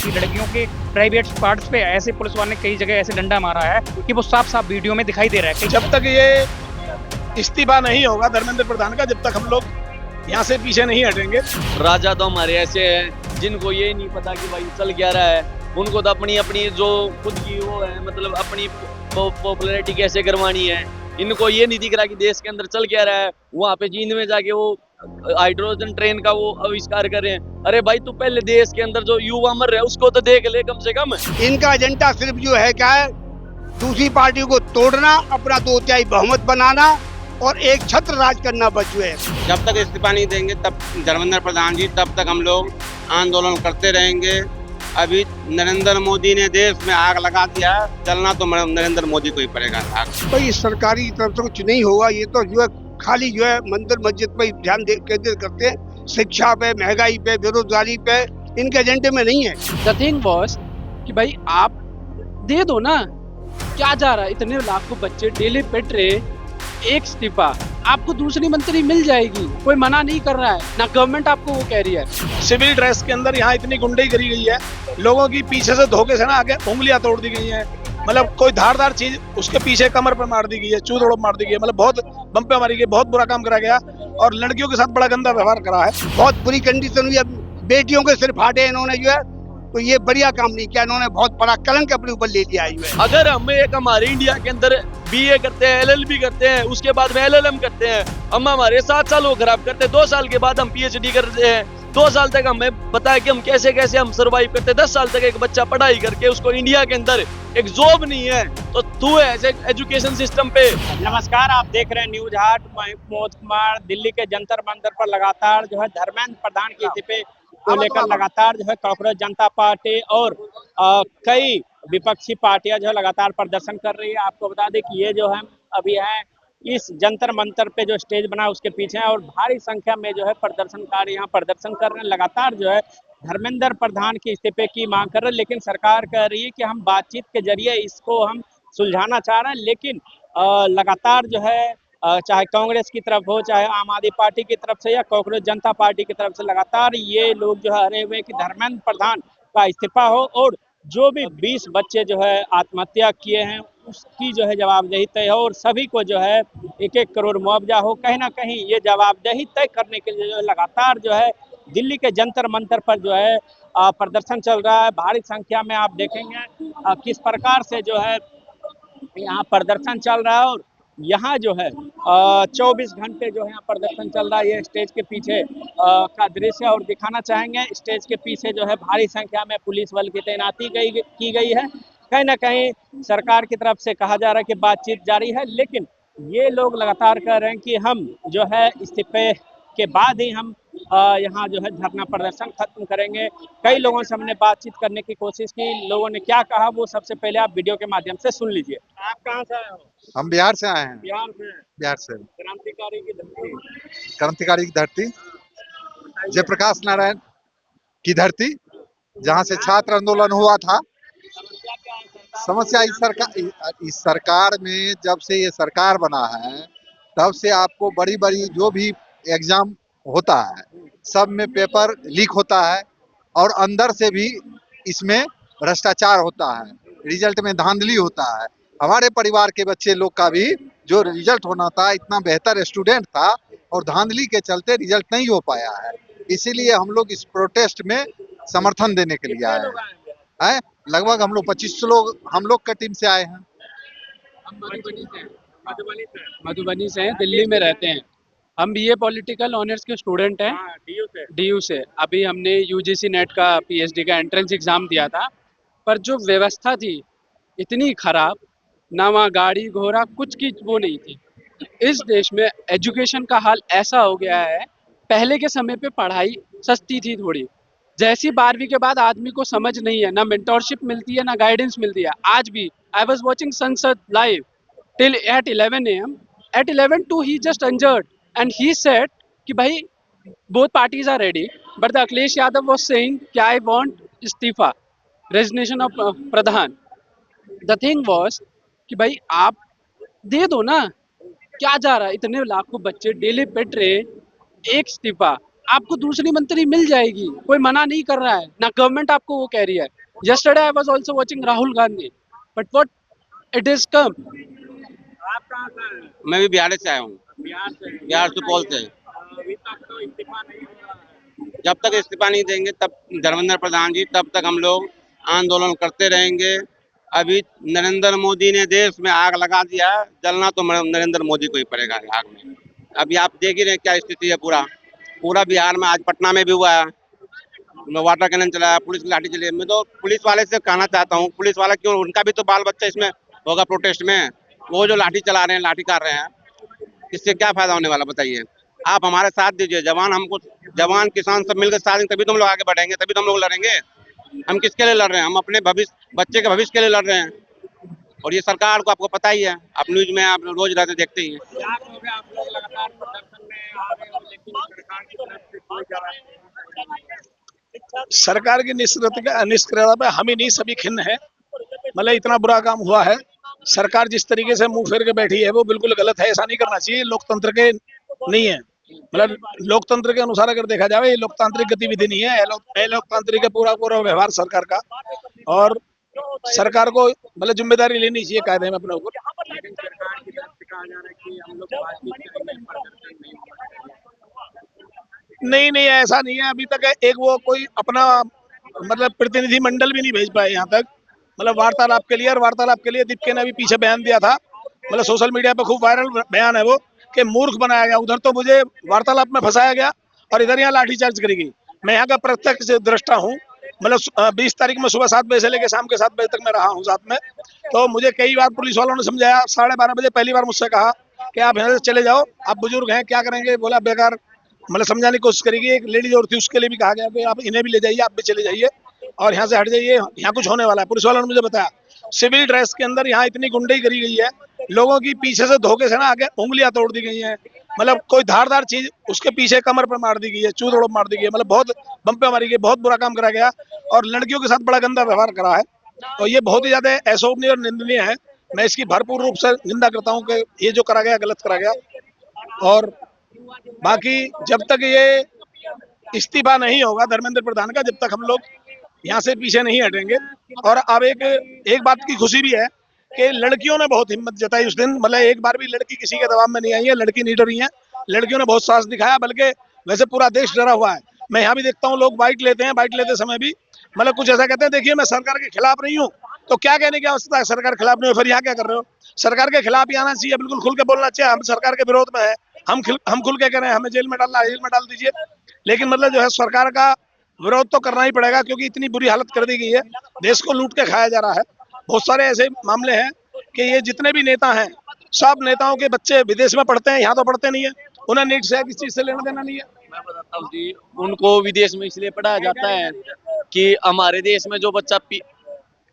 की लड़कियों के प्राइवेट पार्ट्स पे ऐसे पुलिस वाले ने कई जगह ऐसे डंडा मारा है कि वो साफ साफ वीडियो में दिखाई दे रहा है कि जब तक ये इस्तीफा नहीं होगा धर्मेंद्र प्रधान का, जब तक हम लोग यहाँ से पीछे नहीं हटेंगे। राजा तो हमारे ऐसे हैं जिनको ये नहीं पता कि भाई चल क्या रहा है, उनको तो अपनी अपनी जो खुद की वो है, मतलब अपनी पॉपुलैरिटी कैसे करवानी है, इनको ये नहीं दिख रहा कि देश के अंदर चल क्या रहा है। वहाँ पे चीन में जाके वो हाइड्रोजन ट्रेन का वो आविष्कार कर रहे हैं। अरे भाई तू पहले देश के अंदर जो युवा मर रहे हैं उसको तो देख ले कम से कम। इनका एजेंडा सिर्फ जो है क्या है, दूसरी पार्टियों को तोड़ना, अपना 2/3 बहुमत बनाना और एक छत्र राज करना बस जो है। जब तक इस्तीफा नहीं देंगे तब धर्मेंद्र प्रधान जी, तब तक हम लोग आंदोलन करते रहेंगे। अभी नरेंद्र मोदी ने देश में आग लगा दिया, चलना तो नरेंद्र मोदी को ही पड़ेगा आग। कोई सरकारी तरफ से कुछ नहीं होगा, ये तो जो है खाली जो है मंदिर मस्जिद पे ध्यान केंद्रित करते हैं, शिक्षा पे, महंगाई पे, बेरोजगारी पे, इनके एजेंडे में नहीं है। द थिंग बॉस कि भाई आप दे दो ना, क्या जा रहा है, इतने लाखों बच्चे डेली पिट रहे, एक इस्तीफा आपको दूसरी मंत्री मिल जाएगी, कोई मना नहीं कर रहा है, ना गवर्नमेंट आपको वो कह रही है। सिविल ड्रेस के अंदर यहाँ इतनी गुंडई करी गई है, लोगों की पीछे से धोखे से ना आगे उंगलियां तोड़ दी गई हैं, मतलब कोई धारदार चीज उसके पीछे कमर पर मार दी गई है, चू तोड़ मार दी गई है, मतलब बहुत बम पे मारी गई, बहुत बुरा काम करा गया और लड़कियों के साथ बड़ा गंदा व्यवहार करा है। बहुत बुरी कंडीशन हुई है, बेटियों के सिर फाटे इन्होंने जो है, तो ये बढ़िया काम नहीं किया इन्होंने, बहुत बड़ा कलंक अपने ऊपर ले लिया है। अगर हम एक हमारे इंडिया के अंदर बीए करते हैं, एलएलबी करते हैं, उसके बाद में एलएलएम करते हैं, हम हमारे 7 साल वो खराब करते हैं, 2 साल के बाद हम पीएचडी करते हैं, 2 साल तक हमें पता है कि हम कैसे कैसे हम सर्वाइव करते हैं, 10 साल तक एक बच्चा पढ़ाई करके उसको इंडिया के अंदर एक जॉब नहीं है, तो तू है ऐसे एजुकेशन सिस्टम पे। नमस्कार, आप देख रहे हैं न्यूज हाट। मैं मोहित कुमार। दिल्ली के जंतर मंतर पर लगातार जो है धर्मेंद्र प्रधान के इस्तीफे को लेकर लगातार जो है कांग्रेस जनता पार्टी और कई विपक्षी पार्टियां जो है लगातार प्रदर्शन कर रही है। आपको बता दें कि ये जो है अभी है इस जंतर मंतर पे जो स्टेज बना है उसके पीछे है और भारी संख्या में जो है प्रदर्शनकारी यहाँ प्रदर्शन कर रहे हैं। लगातार जो है धर्मेंद्र प्रधान के इस्तीफे की मांग कर रहे हैं, लेकिन सरकार कह रही है कि हम बातचीत के जरिए इसको हम सुलझाना चाह रहे हैं। लेकिन लगातार जो है चाहे कांग्रेस की तरफ हो, चाहे आम आदमी पार्टी की तरफ से या कांग्रेस जनता पार्टी की तरफ से लगातार ये लोग जो है अरे हुए कि धर्मेंद्र प्रधान का इस्तीफा हो और जो भी 20 बच्चे जो है आत्महत्या किए हैं उसकी जो है जवाबदेही तय हो और सभी को जो है 1-1 करोड़ मुआवजा हो। कहीं ना कहीं ये जवाबदेही तय करने के लिए जो है लगातार जो है दिल्ली के जंतर मंतर पर जो है प्रदर्शन चल रहा है। भारी संख्या में आप देखेंगे किस प्रकार से जो है यहाँ प्रदर्शन चल रहा है और यहाँ जो है 24 घंटे जो है यहाँ प्रदर्शन चल रहा है। ये स्टेज के पीछे का दृश्य और दिखाना चाहेंगे। स्टेज के पीछे जो है भारी संख्या में पुलिस बल की तैनाती की गई है। कहीं ना कहीं सरकार की तरफ से कहा जा रहा है कि बातचीत जारी है, लेकिन ये लोग लगातार कह रहे हैं कि हम जो है इस्तीफे के बाद ही हम यहाँ जो है धरना प्रदर्शन खत्म करेंगे। कई लोगों से हमने बातचीत करने की कोशिश की, लोगों ने क्या कहा वो सबसे पहले आप वीडियो के माध्यम से सुन लीजिए। आप कहाँ से आए हो? हम बिहार से आए हैं। बिहार से। क्रांतिकारी क्रांतिकारी की धरती, जयप्रकाश नारायण की धरती, जहाँ से छात्र आंदोलन हुआ था। समस्या इस सरकार में जब से ये सरकार बना है तब से आपको बड़ी बड़ी जो भी एग्जाम होता है सब में पेपर लीक होता है और अंदर से भी इसमें भ्रष्टाचार होता है, रिजल्ट में धांधली होता है। हमारे परिवार के बच्चे लोग का भी जो रिजल्ट होना था, इतना बेहतर स्टूडेंट था और धांधली के चलते रिजल्ट नहीं हो पाया है। इसीलिए हम लोग इस प्रोटेस्ट में समर्थन देने के लिए आए हैं। लगभग हम लोग 25 लोग हम लोग का टीम से आए हैं। मधुबनी से हैं, दिल्ली में रहते हैं। हम बीए पॉलिटिकल ऑनर्स के स्टूडेंट हैं, डीयू से। अभी हमने यूजीसी नेट का पीएचडी का एंट्रेंस एग्जाम दिया था, पर जो व्यवस्था थी इतनी खराब, ना वहाँ गाड़ी घोड़ा कुछ की वो नहीं थी। इस देश में एजुकेशन का हाल ऐसा हो गया है, पहले के समय पे पढ़ाई सस्ती थी थोड़ी, जैसी 12वीं के बाद आदमी को समझ नहीं है, ना मेंटोरशिप मिलती है ना गाइडेंस मिलती है। आज भी I was watching Sansad live till at 11 AM। At 11:02 he just entered and he said कि भाई both parties are ready, but the Akhilesh Yadav was saying कि I want इस्तीफा, resignation of Pradhan. The thing was कि भाई आप दे दो ना, क्या जा रहा है, इतने लाखों बच्चे डेली पिट रहे, एक इस्तीफा आपको दूसरी मंत्री मिल जाएगी, कोई मना नहीं कर रहा है, ना गवर्नमेंट आपको वो कह रही है। yesterday I was also watching Rahul Gandhi, but what it is come, आप कहाँ से हैं? मैं भी बिहार से आया हूँ, बिहार से। बिहार सुपौल से। अभी तक तो इस्तीफा नहीं हो रहा है। जब तक इस्तीफा नहीं देंगे तब धर्मेंद्र प्रधान जी, तब तक हम लोग आंदोलन करते रहेंगे। अभी नरेंद्र मोदी ने देश में आग लगा दिया है, जलना तो नरेंद्र मोदी को ही पड़ेगा आग में। अभी आप देख ही रहे हैं क्या स्थिति है। पूरा बिहार में, आज पटना में भी हुआ है, वाटर कैनन चलाया, पुलिस की लाठी चली। मैं तो पुलिस वाले से कहना चाहता हूँ, पुलिस वाला क्यों, उनका भी तो बाल बच्चा इसमें होगा प्रोटेस्ट में। वो जो लाठी चला रहे हैं, लाठी काट रहे हैं, इससे क्या फायदा होने वाला बताइए। आप हमारे साथ दीजिए, जवान किसान सब मिलकर साथ देंगे, तभी तो हम लोग आगे बढ़ेंगे, तभी तो हम लोग लड़ेंगे। हम किसके लिए लड़ रहे हैं? हम अपने बच्चे के भविष्य के लिए लड़ रहे हैं। और ये सरकार को आपको पता ही है, आप न्यूज में आप रोज रहते देखते ही हैं। क्या कहोगे, आप लोग लगातार प्रदर्शन में आ रहे हो, लेकिन सरकार की तरफ से कोई जवाब सरकार की निष्क्रियता पे हम ही नहीं, सभी खिन्न है। मतलब इतना बुरा काम हुआ है। सरकार जिस तरीके से मुंह फेर के बैठी है वो बिल्कुल गलत है, ऐसा नहीं करना चाहिए। लोकतंत्र के नहीं है, मतलब लोकतंत्र के अनुसार अगर देखा जाए ये लोकतांत्रिक गतिविधि नहीं है। लोकतांत्रिक है पूरा व्यवहार सरकार का, और सरकार को मतलब जिम्मेदारी लेनी चाहिए कायदे में अपने ऊपर। लेकिन सरकार की तरफ से कहा जा रहा है कि हम लोग बातचीत करेंगे, प्रदर्शन नहीं होगा। नहीं, ऐसा नहीं है। अभी तक एक वो कोई अपना मतलब प्रतिनिधि मंडल भी नहीं भेज पाए यहाँ तक, मतलब वार्तालाप के लिए। और वार्तालाप के लिए दीपके ने अभी पीछे बयान दिया था, मतलब सोशल मीडिया पे खूब वायरल बयान है वो, कि मूर्ख बनाया गया। उधर तो मुझे वार्तालाप में फंसाया गया और इधर यहाँ लाठीचार्ज करी गई। मैं यहाँ का प्रत्यक्ष दृष्टा हूँ। मतलब 20 तारीख में सुबह 7 बजे से लेकर शाम के 7 बजे तक मैं रहा हूँ साथ में। तो मुझे कई बार पुलिस वालों ने समझाया। 12:30 बजे पहली बार मुझसे कहा कि आप यहाँ से चले जाओ, आप बुजुर्ग हैं, क्या करेंगे। बोला बेकार, मतलब समझाने की कोशिश करेगी। एक लेडीज और थी, उसके लिए भी कहा गया कि आप इन्हें भी ले जाइए, आप भी चले जाइए और यहाँ से हट जाइए, यहाँ कुछ होने वाला है। पुलिस वालों ने मुझे बताया सिविल ड्रेस के अंदर यहाँ इतनी गुंडई करी गई है, लोगों की पीछे से धोखे से ना आगे उंगलियां तोड़ दी गई हैं। मतलब कोई धारदार चीज उसके पीछे कमर पर मार दी गई है, चू तोड़ मार दी गई है, मतलब बहुत बम्पे मारी गई, बहुत बुरा काम करा गया और लड़कियों के साथ बड़ा गंदा व्यवहार करा है। तो ये बहुत ही ज्यादा अशोभनीय और निंदनीय है। मैं इसकी भरपूर रूप से निंदा करता हूँ कि ये जो करा गया गलत करा गया। और बाकी जब तक ये इस्तीफा नहीं होगा धर्मेंद्र प्रधान का, जब तक हम लोग यहाँ से पीछे नहीं हटेंगे। और अब एक बात की खुशी भी है कि लड़कियों ने बहुत हिम्मत जताई उस दिन। मतलब एक बार भी लड़की किसी के दबाव में नहीं आई है, लड़की नहीं डरी है, लड़कियों ने बहुत साहस दिखाया। बल्कि वैसे पूरा देश डरा हुआ है। मैं यहाँ भी देखता हूँ लोग बाइट लेते हैं, बाइट लेते समय भी मतलब कुछ ऐसा कहते हैं, देखिए मैं सरकार के खिलाफ नहीं हूँ। तो क्या कहने की आवश्यकता है, सरकार के खिलाफ नहीं हो, फिर यहाँ क्या कर रहे हो? सरकार के खिलाफ ही आना चाहिए, बिल्कुल खुल के बोलना चाहिए। हम सरकार के विरोध में है, हम खुल के कह रहे हैं हमें जेल में डालना, जेल में डाल दीजिए। लेकिन मतलब जो है सरकार का विरोध तो करना ही पड़ेगा, क्योंकि इतनी बुरी हालत कर दी गई है, देश को लूट के खाया जा रहा है। बहुत सारे ऐसे मामले हैं कि ये जितने भी नेता हैं, सब नेताओं के बच्चे विदेश में पढ़ते हैं, यहाँ तो पढ़ते नहीं है। उन्हें नीट से किसी चीज से लेना देना नहीं है। मैं बताता हूँ जी, उनको विदेश में इसलिए पढ़ाया जाता है कि हमारे देश में जो बच्चा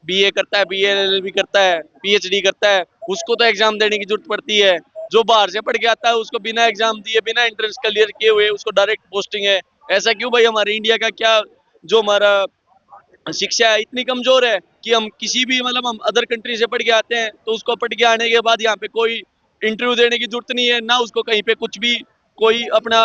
बीए करता है, बीएलएलबी करता है, पीएचडी करता है, उसको तो एग्जाम देने की जरूरत पड़ती है। जो बाहर से पढ़ के आता है उसको बिना एग्जाम दिए, बिना एंट्रेंस क्लियर किए हुए उसको डायरेक्ट पोस्टिंग है। ऐसा क्यों भाई? हमारे इंडिया का क्या, जो हमारा शिक्षा है इतनी कमजोर है कि हम किसी भी मतलब हम अदर कंट्री से पढ़ के आते हैं तो उसको पढ़ के आने के बाद यहाँ पे कोई इंटरव्यू देने की जरूरत नहीं है, ना उसको कहीं पे कुछ भी कोई अपना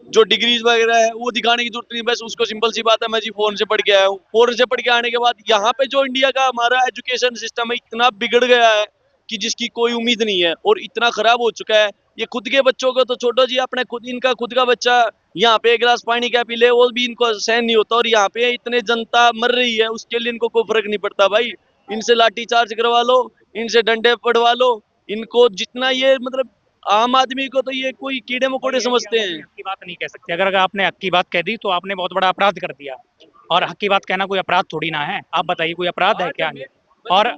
जो डिग्रीज वगैरह है वो दिखाने की जरूरत नहीं। बस उसको सिंपल सी बात है, मैं जी फॉरेन से पढ़ के आया हूँ। फॉरेन से पढ़ के आने के बाद यहाँ पे जो इंडिया का हमारा एजुकेशन सिस्टम है इतना बिगड़ गया है कि जिसकी कोई उम्मीद नहीं है और इतना खराब हो चुका है। ये खुद के बच्चों को तो छोड़ो जी, अपने इनका खुद का बच्चा यहाँ पे एक गिलास पानी का पी ले वो भी इनको सहन नहीं होता, और यहाँ पे इतने जनता मर रही है उसके लिए इनको कोई फर्क नहीं पड़ता। भाई इनसे लाठी चार्ज करवा लो, इनसे डंडे पड़वा लो, इनको जितना ये मतलब आम आदमी को तो ये कोई कीड़े मकोड़े समझते हैं। हक की बात नहीं कह सकते। अगर आपने हक की बात कह दी तो आपने बहुत बड़ा अपराध कर दिया, और हक की बात कहना कोई अपराध थोड़ी ना है। आप बताइए कोई अपराध है क्या? और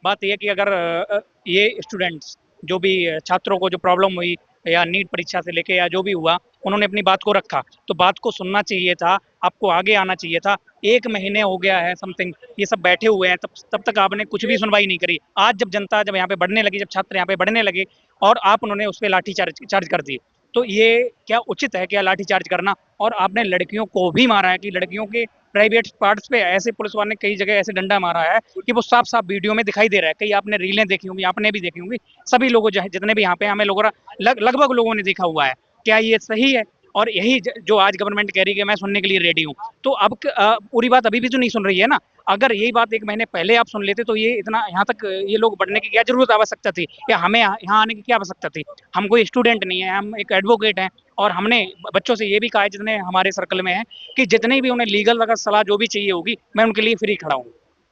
बात यह कि अगर ये स्टूडेंट्स जो भी छात्रों को जो प्रॉब्लम हुई या नीट परीक्षा से लेके या जो भी हुआ, उन्होंने अपनी बात को रखा, तो बात को सुनना चाहिए था, आपको आगे आना चाहिए था। 1 महीने हो गया है समथिंग, ये सब बैठे हुए हैं, तब तक आपने कुछ भी सुनवाई नहीं करी। आज जब जनता जब यहाँ पे बढ़ने लगी, जब छात्र यहाँ पे बढ़ने लगे और आप उन्होंने उस पर लाठी चार्ज कर दी, तो ये क्या उचित है क्या लाठी चार्ज करना? और आपने लड़कियों को भी मारा है कि लड़कियों के प्राइवेट पार्ट्स पे ऐसे पुलिस वाले ने कई जगह ऐसे डंडा मारा है कि वो साफ साफ वीडियो में दिखाई दे रहा है। कई आपने रीलें देखी होंगी, आपने भी देखी होंगी, सभी लोगों जो है जितने भी यहाँ पे हमें लोगों लगभग लोगों ने देखा हुआ है। क्या ये सही है? और यही जो आज गवर्नमेंट कह रही है मैं सुनने के लिए रेडी हूँ। तो अब पूरी बात अभी भी तो नहीं सुन रही है ना। अगर यही बात 1 महीने पहले आप सुन लेते तो ये इतना यहाँ तक ये लोग बढ़ने की क्या जरूरत आवश्यकता थी, या हमें यहाँ आने की क्या आवश्यकता थी। हम कोई स्टूडेंट नहीं है, हम एक एडवोकेट हैं, और हमने बच्चों से ये भी कहा है जितने हमारे सर्कल में है कि जितने भी उन्हें लीगल अगर सलाह जो भी चाहिए होगी मैं उनके लिए फ्री खड़ा हूँ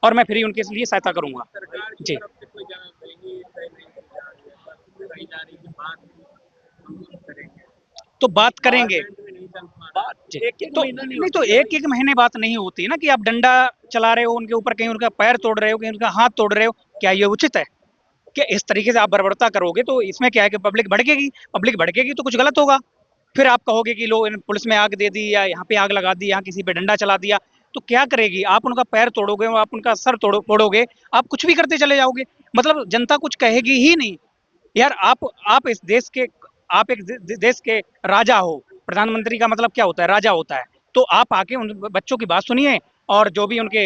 और मैं फ्री उनके लिए सहायता करूंगा जी। तो बात करेंगे तो नहीं, तो 1-1 महीने बात नहीं होती ना कि आप डंडा चला रहे हो उनके ऊपर, कहीं उनका पैर तोड़ रहे हो, कहीं उनका हाथ तोड़ रहे हो। क्या ये उचित है कि इस तरीके से आप बर्बरता करोगे? तो इसमें क्या है कि पब्लिक भड़केगी तो कुछ गलत होगा। फिर आप कहोगे कि लो पुलिस में आग दे दी, या यहाँ पे आग लगा दी, यहाँ किसी पे डंडा चला दिया, तो क्या करेगी? आप उनका पैर तोड़ोगे, आप उनका सर तोड़ोगे, आप कुछ भी करते चले जाओगे, मतलब जनता कुछ कहेगी ही नहीं। यार आप इस देश के, आप एक देश के राजा हो। प्रधानमंत्री का मतलब क्या होता है? राजा होता है। तो आप आके उन बच्चों की बात सुनिए और जो भी उनके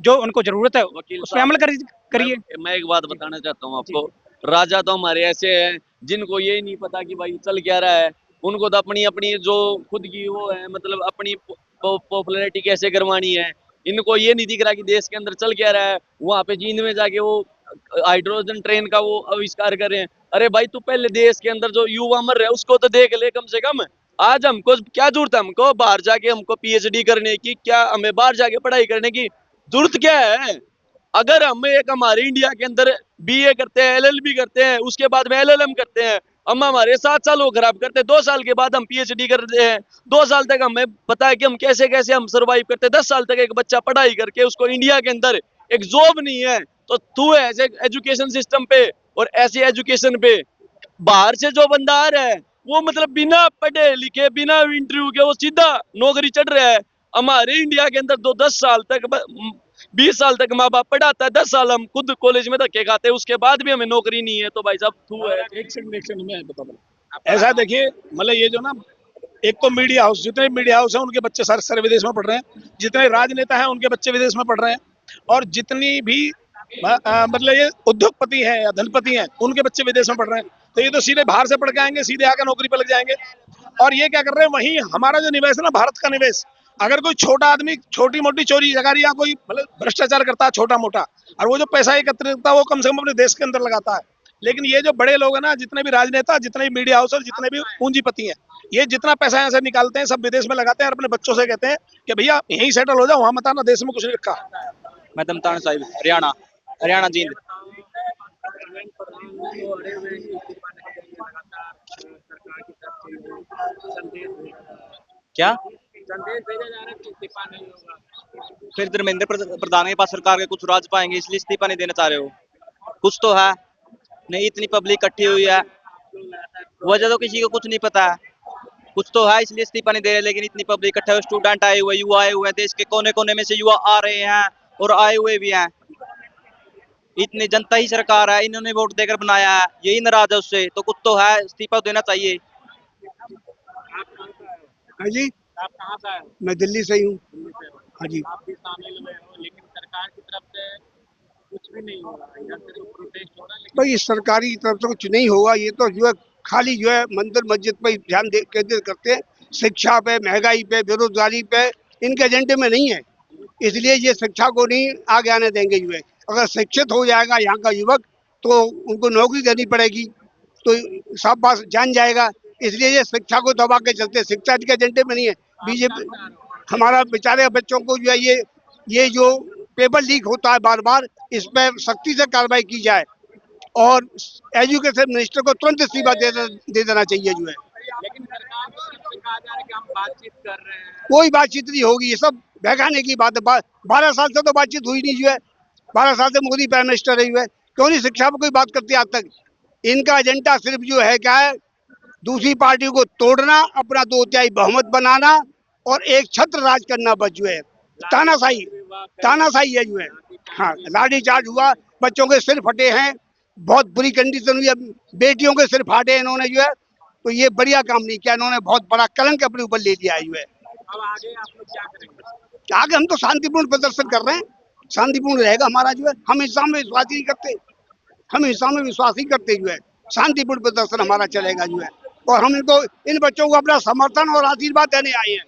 जो उनको जरूरत है उस पर अमल करिए। मैं एक बात बताना चाहता हूँ आपको, राजा तो हमारे ऐसे हैं जिनको ये नहीं पता कि भाई चल क्या रहा है। उनको तो अपनी अपनी जो खुद की वो है, मतलब अपनी पॉपुलैरिटी कैसे करवानी है, इनको ये नहीं दिख रहा कि देश के अंदर चल क्या रहा है। वहां पे चीन में जाके वो हाइड्रोजन ट्रेन का वो आविष्कार कर रहे हैं। अरे भाई तू पहले देश के अंदर जो युवा मर रहे हैं उसको तो देख ले कम से कम। आज हमको क्या जरूरत है, हमको बाहर जाके हमको पीएचडी करने की, क्या हमें बाहर जाके पढ़ाई करने की जरूरत क्या है? अगर हम एक हमारे इंडिया के अंदर बीए करते हैं, एलएलबी करते हैं, उसके बाद में एलएलएम करते हैं, हम हमारे 7 साल वो खराब करते हैं, 2 साल के बाद हम पीएचडी करते हैं, 2 साल तक हमें पता है कि हम कैसे कैसे हम सर्वाइव करते हैं। 10 साल तक एक बच्चा पढ़ाई करके उसको इंडिया के अंदर एक जॉब नहीं है, तो तू ऐसे एजुकेशन सिस्टम पे और ऐसी एजुकेशन पे बाहर से जो बंदा आ रहा है वो मतलब बिना पढ़े लिखे, बिना इंटरव्यू के वो सीधा नौकरी चढ़ रहा है। हमारे इंडिया के अंदर 10 साल तक 20 साल तक माँ बाप पढ़ाता है, 10 साल हम खुद कॉलेज में धक्के खाते हैं, उसके बाद भी हमें नौकरी नहीं है। तो भाई साहब तू है एक सेकंड में बता ऐसा देखिए, मतलब ये जो ना, एक तो मीडिया हाउस, जितने मीडिया हाउस हैं उनके बच्चे सारे विदेश में पढ़ रहे हैं, जितने राजनेता हैं उनके बच्चे विदेश में पढ़ रहे हैं, और जितनी भी मतलब ये उद्योगपति हैं या धनपति हैं उनके बच्चे विदेश में पढ़ रहे हैं। तो ये तो सीधे बाहर से पढ़ के आएंगे, सीधे आकर नौकरी पर लग जाएंगे। और ये क्या कर रहे हैं, वहीं हमारा जो निवेश है ना, भारत का निवेश, अगर कोई छोटा आदमी छोटी मोटी चोरी जगारी या कोई मतलब भ्रष्टाचार करता है छोटा मोटा, और वो जो पैसा एकत्रित करता है वो कम से कम अपने देश के अंदर लगाता है। लेकिन ये जो बड़े लोग हैं ना, जितने भी राजनेता, जितने भी मीडिया हाउस और जितने भी पूंजीपति हैं, ये जितना पैसा यहाँ से निकालते हैं सब विदेश में लगाते हैं और अपने बच्चों से कहते हैं कि भैया यहीं सेटल हो जाओ, वहां मत आना, देश में कुछ नहीं रखा। मैं तमतान साहिब, हरियाणा जींद। क्या फिर धर्मेंद्र प्रधान के पास सरकार के कुछ राज पाएंगे इसलिए इस्तीफा नहीं देना चाह रहे हो? कुछ तो है नहीं, इतनी पब्लिक इकट्ठी हुई है, वजह तो किसी को कुछ नहीं पता है। कुछ तो है इसलिए इस्तीफा नहीं दे रहे, लेकिन इतनी पब्लिक इकट्ठा हुई, स्टूडेंट आए हुए, युवा आए हुए हैं, देश के कोने कोने में से युवा आ रहे हैं और आए हुए भी हैं। इतनी जनता ही सरकार है, इन्होंने वोट देकर बनाया है, यही नाराज है उससे, तो कुछ तो है, इस्तीफा देना चाहिए। हाँ जी, आप कहाँ से आए हो? मैं दिल्ली से ही हूँ। हाँ जी, आप भी शामिल हुए हो, लेकिन सरकार की तरफ से कुछ भी नहीं हो रहा है, या सिर्फ प्रोटेस्ट हो रहा है। भाई सरकारी की तरफ से कुछ नहीं होगा, ये तो जो है खाली जो है मंदिर मस्जिद पर ध्यान केंद्रित करते हैं, शिक्षा पे, महंगाई पे, बेरोजगारी पे, इनके एजेंडे में नहीं है। इसलिए ये शिक्षा को नहीं आगे आने देंगे। जो है अगर शिक्षित हो जाएगा यहाँ का युवक तो उनको नौकरी देनी पड़ेगी, तो सब बात जान जाएगा। इसलिए ये शिक्षा को दबा के चलते, शिक्षा के एजेंडे में नहीं है। बीजेपी हमारा बेचारे बच्चों को जो है ये जो पेपर लीक होता है बार बार, इस पर सख्ती से कार्रवाई की जाए और एजुकेशन मिनिस्टर को तुरंत इस्तीफा दे देना चाहिए। जो है लेकिन सरकार से कहा जा रहा है कि हम बातचीत कर रहे हैं, कोई बातचीत नहीं होगी, ये सब बहकाने की बात है। 12 साल से तो बातचीत हुई नहीं। जो है 12 साल से मोदी प्राइम मिनिस्टर रही है, क्यों नहीं शिक्षा पर कोई बात करती आज तक। इनका एजेंडा सिर्फ जो है क्या है, दूसरी पार्टी को तोड़ना, अपना 2/3 बहुमत बनाना और एक छत्र राज करना। बस जो है तानाशाही है। जो है हाँ, लाठी चार्ज हुआ, बच्चों के सिर फटे हैं, बहुत बुरी कंडीशन हुई है, बेटियों के सिर फाटे इन्होंने। जो है तो ये बढ़िया काम नहीं किया इन्होंने, बहुत बड़ा कलंक अपने ऊपर ले लिया है। जो है अब आगे आप लोग क्या करेंगे? आगे हम तो शांतिपूर्ण प्रदर्शन कर रहे हैं, शांतिपूर्ण रहेगा हमारा। जो है हम हिंसा में विश्वास ही करते, जो है शांतिपूर्ण प्रदर्शन हमारा चलेगा। जो है और हम इनको इन बच्चों को अपना समर्थन और आशीर्वाद देने आए हैं।